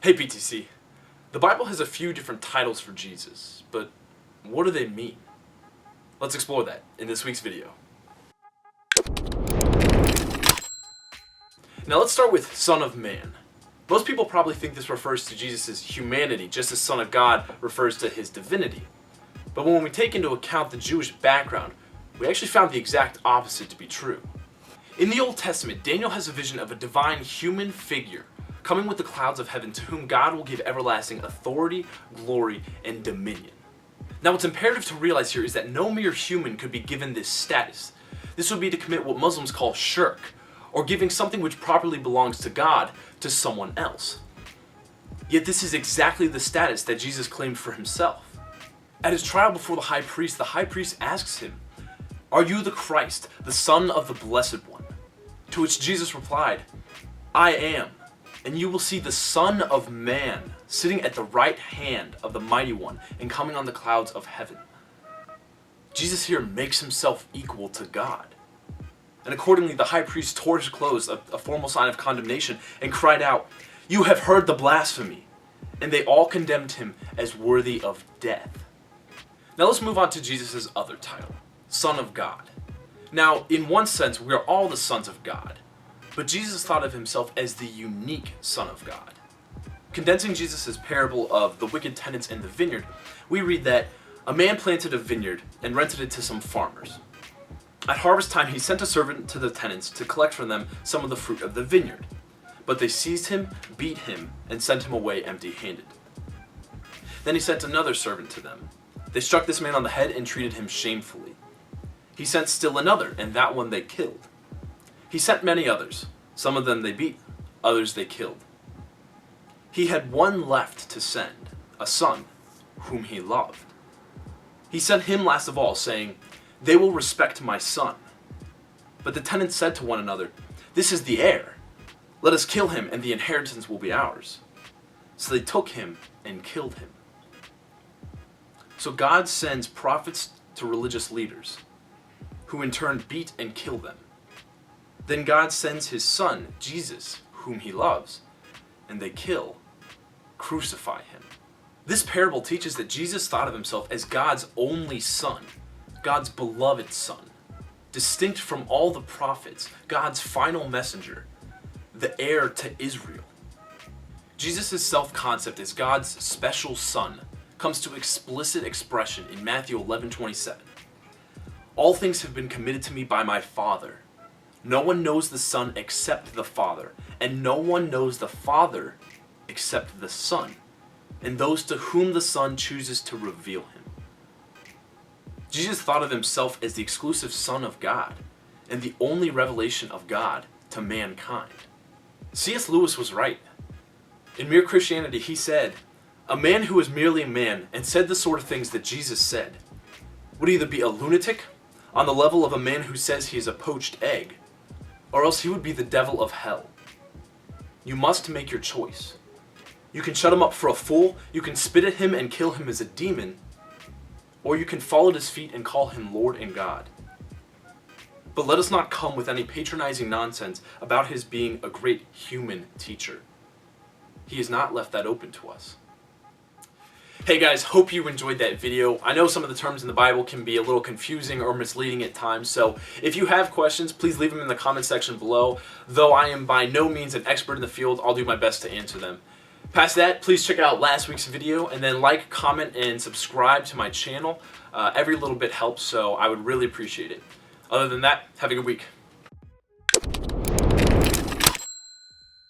Hey PTC, the Bible has a few different titles for Jesus, but what do they mean? Let's explore that in this week's video. Now let's start with Son of Man. Most people probably think this refers to Jesus' humanity, just as Son of God refers to his divinity. But when we take into account the Jewish background, we actually found the exact opposite to be true. In the Old Testament, Daniel has a vision of a divine human figure coming with the clouds of heaven, to whom God will give everlasting authority, glory, and dominion. Now what's imperative to realize here is that no mere human could be given this status. This would be to commit what Muslims call shirk, or giving something which properly belongs to God to someone else. Yet this is exactly the status that Jesus claimed for himself. At his trial before the high priest asks him, "Are you the Christ, the Son of the Blessed One?" To which Jesus replied, "I am. And you will see the Son of Man sitting at the right hand of the Mighty One and coming on the clouds of heaven." Jesus here makes himself equal to God. And accordingly, the high priest tore his clothes, a formal sign of condemnation, and cried out, "You have heard the blasphemy!" And they all condemned him as worthy of death. Now let's move on to Jesus' other title, Son of God. Now, in one sense, we are all the sons of God. But Jesus thought of himself as the unique Son of God. Condensing Jesus' parable of the wicked tenants in the vineyard, we read that a man planted a vineyard and rented it to some farmers. At harvest time, he sent a servant to the tenants to collect from them some of the fruit of the vineyard. But they seized him, beat him, and sent him away empty-handed. Then he sent another servant to them. They struck this man on the head and treated him shamefully. He sent still another, and that one they killed. He sent many others. Some of them they beat, others they killed. He had one left to send, a son, whom he loved. He sent him last of all, saying, "They will respect my son." But the tenants said to one another, "This is the heir. Let us kill him, and the inheritance will be ours." So they took him and killed him. So God sends prophets to religious leaders, who in turn beat and kill them. Then God sends his son, Jesus, whom he loves, and they kill, crucify him. This parable teaches that Jesus thought of himself as God's only son, God's beloved son, distinct from all the prophets, God's final messenger, the heir to Israel. Jesus' self-concept as God's special son comes to explicit expression in Matthew 11:27. "All things have been committed to me by my Father. No one knows the Son except the Father, and no one knows the Father except the Son, and those to whom the Son chooses to reveal him." Jesus thought of himself as the exclusive Son of God, and the only revelation of God to mankind. C.S. Lewis was right. In Mere Christianity, he said, "A man who is merely a man and said the sort of things that Jesus said would either be a lunatic, on the level of a man who says he is a poached egg, or else he would be the devil of hell. You must make your choice. You can shut him up for a fool, you can spit at him and kill him as a demon, or you can fall at his feet and call him Lord and God. But let us not come with any patronizing nonsense about his being a great human teacher. He has not left that open to us." Hey guys, hope you enjoyed that video. I know some of the terms in the Bible can be a little confusing or misleading at times, so if you have questions, please leave them in the comment section below. Though I am by no means an expert in the field, I'll do my best to answer them. Past that, please check out last week's video, and then like, comment, and subscribe to my channel. Every little bit helps, so I would really appreciate it. Other than that, have a good week.